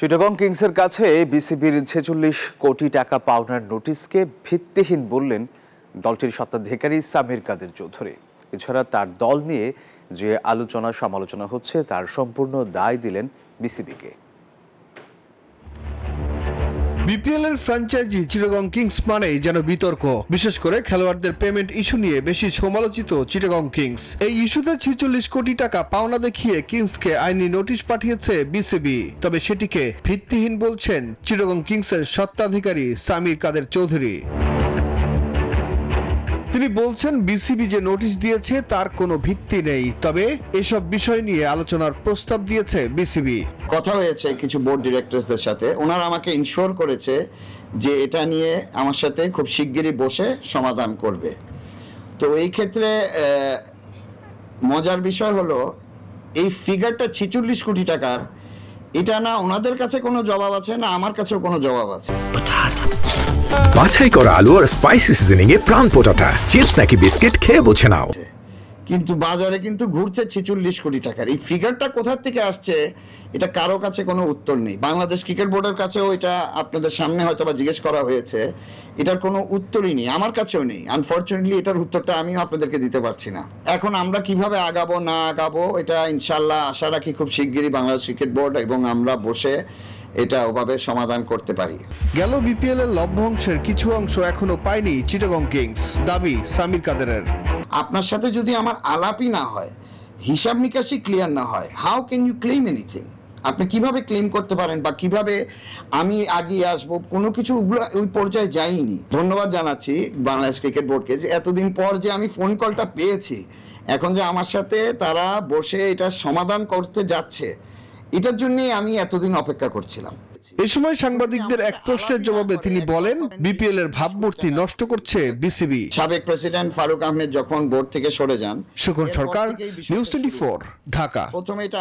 চিটাগং কিংসের কাছে বিসিবির 46 কোটি টাকা পাওনার নোটিশকে ভিত্তিহীন বললেন দলটির স্বত্বাধিকারী সামির কাদের চৌধুরী। এছাড়া তার দল নিয়ে যে আলোচনা সমালোচনা হচ্ছে তার সম্পূর্ণ দায় দিলেন বিসিবিকে। বিপিএল এর ফ্র্যাঞ্চাইজি চিটাগং কিংস মানেই যেন বিতর্ক, বিশেষ করে খেলোয়াড়দের পেমেন্ট ইস্যু নিয়ে বেশি সমালোচিত চিটাগং কিংস। এই ইস্যুতে 46 কোটি টাকা পাওনা দেখিয়ে কিংসকে আইনি নোটিশ পাঠিয়েছে বিসিবি। তবে সেটিকে ভিত্তিহীন বলছেন চিটাগং কিংসের স্বত্বাধিকারী সামির কাদের চৌধুরী। তিনি বলছেন বিসিবি যে নোটিশ দিয়েছে তার কোনো ভিত্তি নেই, তবে এসব বিষয় নিয়ে আলোচনার প্রস্তাব দিয়েছে বিসিবি। কথা হয়েছে কিছু বোর্ড ডিরেক্টরসদের সাথে, ওনারা আমাকে ইনশোর করেছে যে এটা নিয়ে আমার সাথে খুব শিগগিরই বসে সমাধান করবে। তো এই ক্ষেত্রে মজার বিষয় হলো এই ফিগারটা 46 কোটি টাকার, এটা না ওনাদের কাছে কোনো জবাব আছে না আমার কাছেও কোনো জবাব আছে। বাছাই করা আলু আর স্পাইসি সিজনিং এ প্রাণ পোটাটা চিপস নাকি বিস্কিট খেয়ে বোঝে নাও। কিন্তু বাজারে কিন্তু ঘুরছে 46 কোটি টাকার। এই ফিগারটা কোথা থেকে আসছে এটা কারো কাছে কোনো উত্তর নেই। বাংলাদেশ ক্রিকেট বোর্ডের কাছেও এটা আপনাদের সামনে হয়তো বা জিজ্ঞেস করা হয়েছে, এটার কোনো উত্তরই নেই, আমার কাছেও নেই। আনফরচুনেটলি এটার উত্তরটা আমিও আপনাদেরকে দিতে পারছি না। এখন আমরা কিভাবে আগাবো না আগাবো এটা ইনশাল্লাহ আশা রাখি খুব শিগগিরই বাংলাদেশ ক্রিকেট বোর্ড এবং আমরা বসে এটা ওভাবে সমাধান করতে পারি। গেল বিপিএল এর লভ্যাংশের কিছু অংশ এখনো পায়নি চিটাগং কিংস, দাবি সামির কাদেরের। আপনার সাথে যদি আমার আলাপই না হয়, হিসাব নিকাশই ক্লিয়ার না হয়, how can you claim anything? আপনি কিভাবে ক্লেম করতে পারেন বা কিভাবে আমি আগিয়ে আসবো, কোনো কিছু ওই পর্যায়ে যাইনি। ধন্যবাদ জানাচ্ছি বাংলাদেশ ক্রিকেট বোর্ডকে যে এতদিন পর যে আমি ফোন কলটা পেয়েছি, এখন যে আমার সাথে তারা বসে এটা সমাধান করতে যাচ্ছে, এটার জন্যই আমি এতদিন অপেক্ষা করছিলাম। এই সময় সাংবাদিকদের এক প্রশ্নের জবাবে তিনি বলেন বিপিএল এর ভাবমূর্তি নষ্ট করছে বিসিবি। সাবেক প্রেসিডেন্ট ফারুক আহমেদ যখন বোর্ড থেকে সরে যান, সুখন সরকার, নিউজ 24, ঢাকা। প্রথমে এটা